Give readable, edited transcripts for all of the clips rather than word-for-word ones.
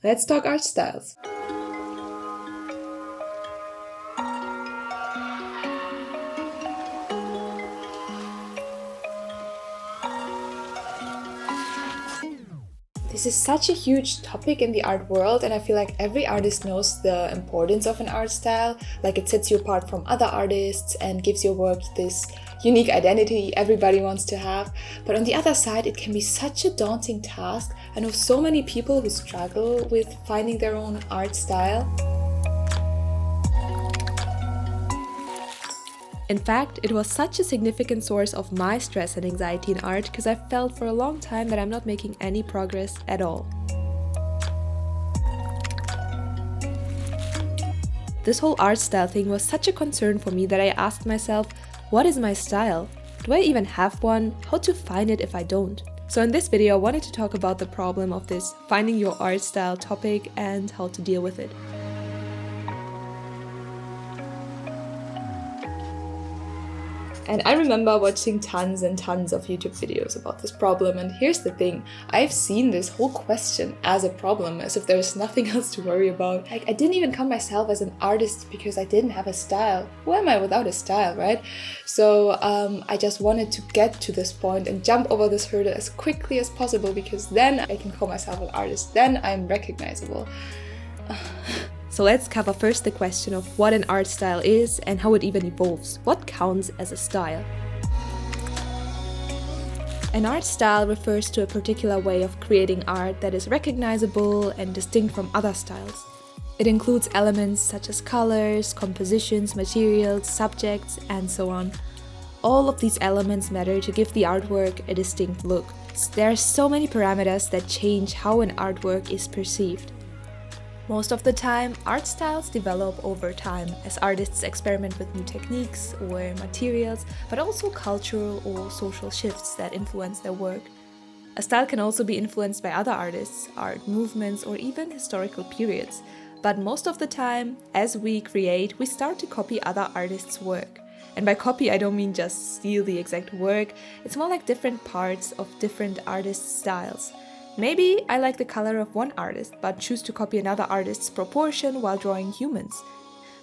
Let's talk art styles. This is such a huge topic in the art world, and I feel like every artist knows the importance of an art style, like it sets you apart from other artists and gives your work this unique identity everybody wants to have. But on the other side, it can be such a daunting task. I know so many people who struggle with finding their own art style. In fact, it was such a significant source of my stress and anxiety in art because I felt for a long time that I'm not making any progress at all. This whole art style thing was such a concern for me that I asked myself, what is my style? Do I even have one? How to find it if I don't? So in this video, I wanted to talk about the problem of this finding your art style topic and how to deal with it. And I remember watching tons and tons of YouTube videos about this problem, and here's the thing, I've seen this whole question as a problem, as if there's nothing else to worry about. Like, I didn't even count myself as an artist because I didn't have a style. Who am I without a style, right? So I just wanted to get to this point and jump over this hurdle as quickly as possible, because then I can call myself an artist, then I'm recognizable. So let's cover first the question of what an art style is and how it even evolves. What counts as a style? An art style refers to a particular way of creating art that is recognizable and distinct from other styles. It includes elements such as colors, compositions, materials, subjects, and so on. All of these elements matter to give the artwork a distinct look. There are so many parameters that change how an artwork is perceived. Most of the time, art styles develop over time as artists experiment with new techniques or materials, but also cultural or social shifts that influence their work. A style can also be influenced by other artists, art movements, or even historical periods. But most of the time, as we create, we start to copy other artists' work. And by copy, I don't mean just steal the exact work, it's more like different parts of different artists' styles. Maybe I like the color of one artist, but choose to copy another artist's proportion while drawing humans.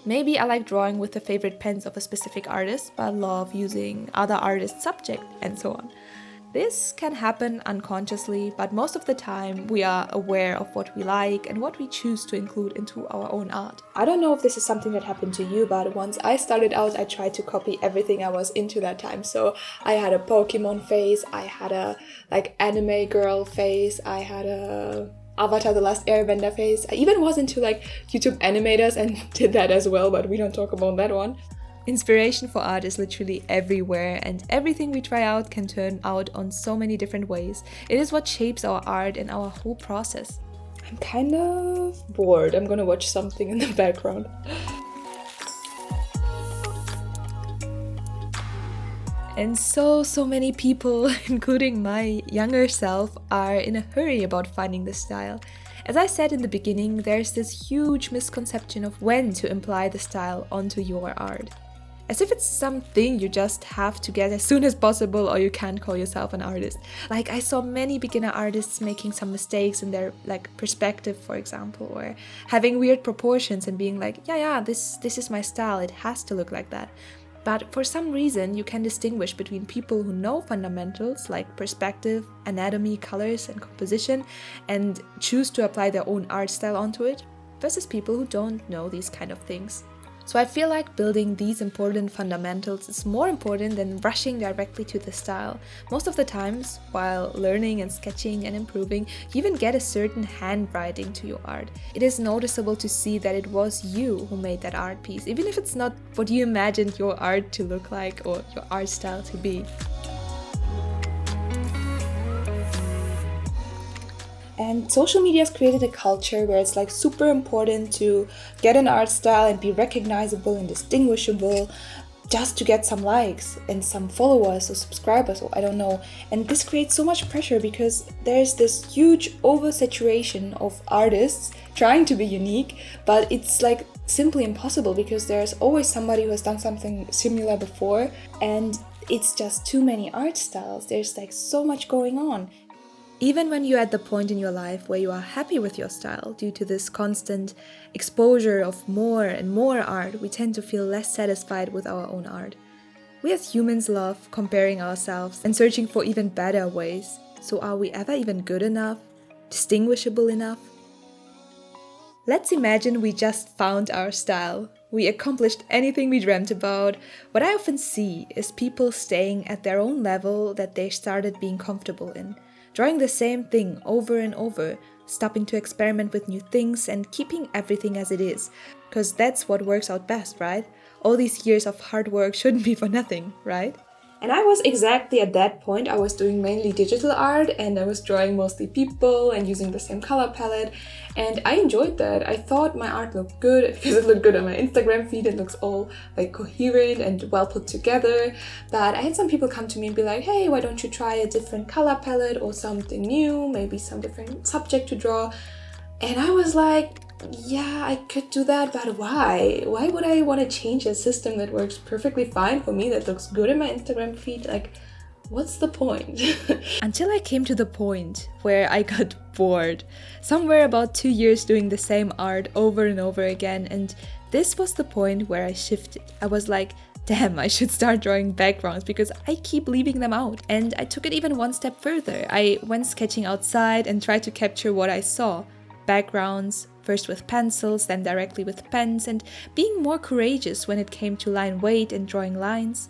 Maybe I like drawing with the favorite pens of a specific artist, but love using other artists' subject, and so on. This can happen unconsciously, but most of the time we are aware of what we like and what we choose to include into our own art. I don't know if this is something that happened to you, but once I started out, I tried to copy everything I was into that time. So I had a Pokemon face, I had a anime girl face, I had a Avatar The Last Airbender face. I even was into YouTube animators and did that as well, but we don't talk about that one. Inspiration for art is literally everywhere, and everything we try out can turn out on so many different ways. It is what shapes our art and our whole process. I'm kind of bored. I'm gonna watch something in the background. And so many people, including my younger self, are in a hurry about finding the style. As I said in the beginning, there's this huge misconception of when to imply the style onto your art. As if it's something you just have to get as soon as possible or you can't call yourself an artist. Like, I saw many beginner artists making some mistakes in their perspective, for example, or having weird proportions and being like, this is my style, it has to look like that. But for some reason, you can distinguish between people who know fundamentals like perspective, anatomy, colors, and composition, and choose to apply their own art style onto it, versus people who don't know these kind of things. So I feel like building these important fundamentals is more important than rushing directly to the style. Most of the times, while learning and sketching and improving, you even get a certain handwriting to your art. It is noticeable to see that it was you who made that art piece, even if it's not what you imagined your art to look like or your art style to be. And social media has created a culture where it's super important to get an art style and be recognizable and distinguishable just to get some likes and some followers or subscribers, or I don't know. And this creates so much pressure because there's this huge oversaturation of artists trying to be unique, but it's simply impossible because there's always somebody who has done something similar before, and it's just too many art styles. There's so much going on. Even when you're at the point in your life where you are happy with your style, due to this constant exposure of more and more art, we tend to feel less satisfied with our own art. We as humans love comparing ourselves and searching for even better ways. So are we ever even good enough? Distinguishable enough? Let's imagine we just found our style. We accomplished anything we dreamt about. What I often see is people staying at their own level that they started being comfortable in. Drawing the same thing over and over, stopping to experiment with new things and keeping everything as it is. Because that's what works out best, right? All these years of hard work shouldn't be for nothing, right? And I was exactly at that point. I was doing mainly digital art and I was drawing mostly people and using the same color palette. And I enjoyed that. I thought my art looked good because it looked good on my Instagram feed. It looks all like coherent and well put together. But I had some people come to me and be like, hey, why don't you try a different color palette or something new, maybe some different subject to draw. And I was like, yeah, I could do that, but why? Why would I want to change a system that works perfectly fine for me, that looks good in my Instagram feed? Like, what's the point? Until I came to the point where I got bored. Somewhere about 2 years doing the same art over and over again, and this was the point where I shifted. I was like, damn, I should start drawing backgrounds because I keep leaving them out. And I took it even one step further. I went sketching outside and tried to capture what I saw. Backgrounds, first with pencils, then directly with pens, and being more courageous when it came to line weight and drawing lines.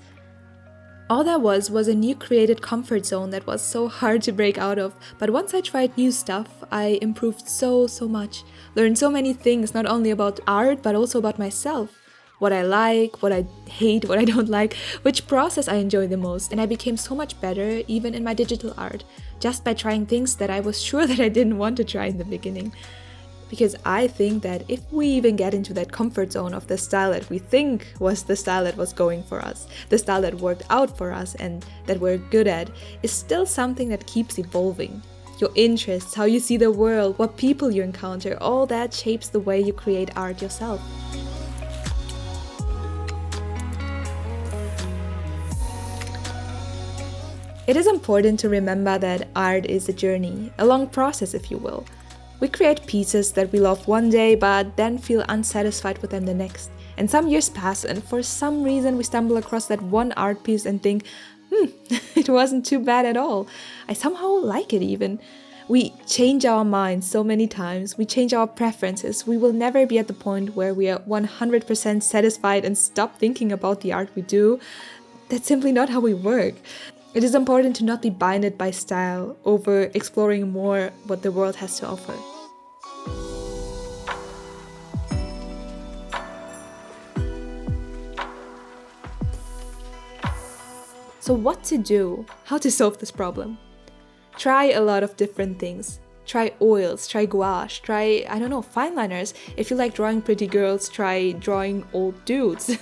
All that was a new created comfort zone that was so hard to break out of, but once I tried new stuff, I improved so much. Learned so many things, not only about art, but also about myself. What I like, what I hate, what I don't like, which process I enjoy the most, and I became so much better even in my digital art, just by trying things that I was sure that I didn't want to try in the beginning. Because I think that if we even get into that comfort zone of the style that we think was the style that was going for us, the style that worked out for us and that we're good at, is still something that keeps evolving. Your interests, how you see the world, what people you encounter, all that shapes the way you create art yourself. It is important to remember that art is a journey, a long process if you will. We create pieces that we love one day but then feel unsatisfied with them the next. And some years pass and for some reason we stumble across that one art piece and think, it wasn't too bad at all. I somehow like it even. We change our minds so many times, we change our preferences. We will never be at the point where we are 100% satisfied and stop thinking about the art we do. That's simply not how we work. It is important to not be binded by style over exploring more what the world has to offer. So what to do? How to solve this problem? Try a lot of different things. Try oils, try gouache, try, fine liners. If you like drawing pretty girls, try drawing old dudes.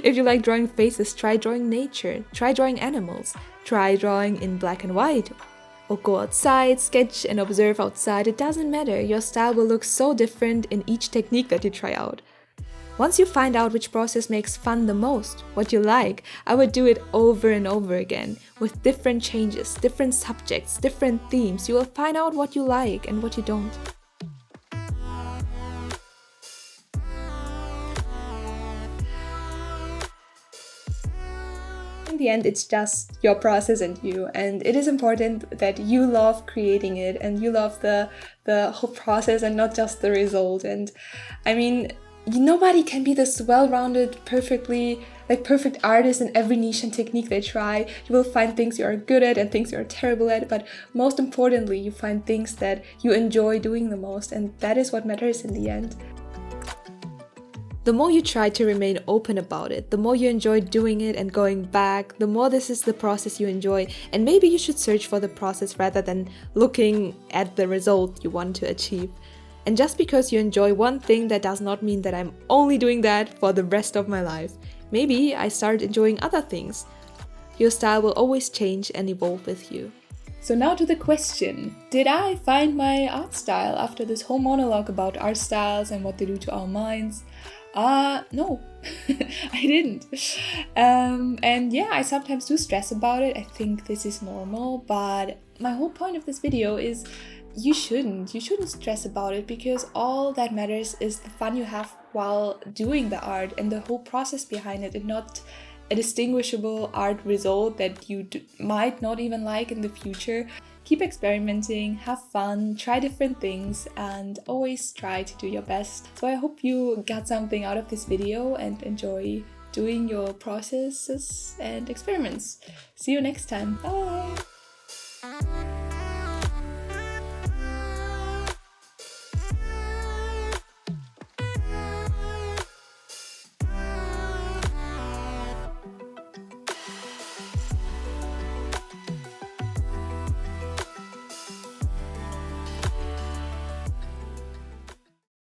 If you like drawing faces, try drawing nature. Try drawing animals. Try drawing in black and white. Or go outside, sketch and observe outside. It doesn't matter. Your style will look so different in each technique that you try out. Once you find out which process makes fun the most, what you like, I would do it over and over again with different changes, different subjects, different themes. You will find out what you like and what you don't. In the end, it's just your process and you, and it is important that you love creating it and you love the whole process and not just the result. And I mean, nobody can be this well-rounded, perfect artist in every niche and technique they try. You will find things you are good at and things you are terrible at, but most importantly, you find things that you enjoy doing the most, and that is what matters in the end. The more you try to remain open about it, the more you enjoy doing it and going back, the more this is the process you enjoy, and maybe you should search for the process rather than looking at the result you want to achieve. And just because you enjoy one thing, that does not mean that I'm only doing that for the rest of my life. Maybe I start enjoying other things. Your style will always change and evolve with you. So now to the question, did I find my art style after this whole monologue about art styles and what they do to our minds? No, I didn't. And yeah, I sometimes do stress about it. I think this is normal, but my whole point of this video is you shouldn't stress about it, because all that matters is the fun you have while doing the art and the whole process behind it, and not a distinguishable art result that you might not even like in the future. Keep experimenting, have fun, try different things, and always try to do your best. So I hope you got something out of this video and enjoy doing your processes and experiments. See you next time. Bye!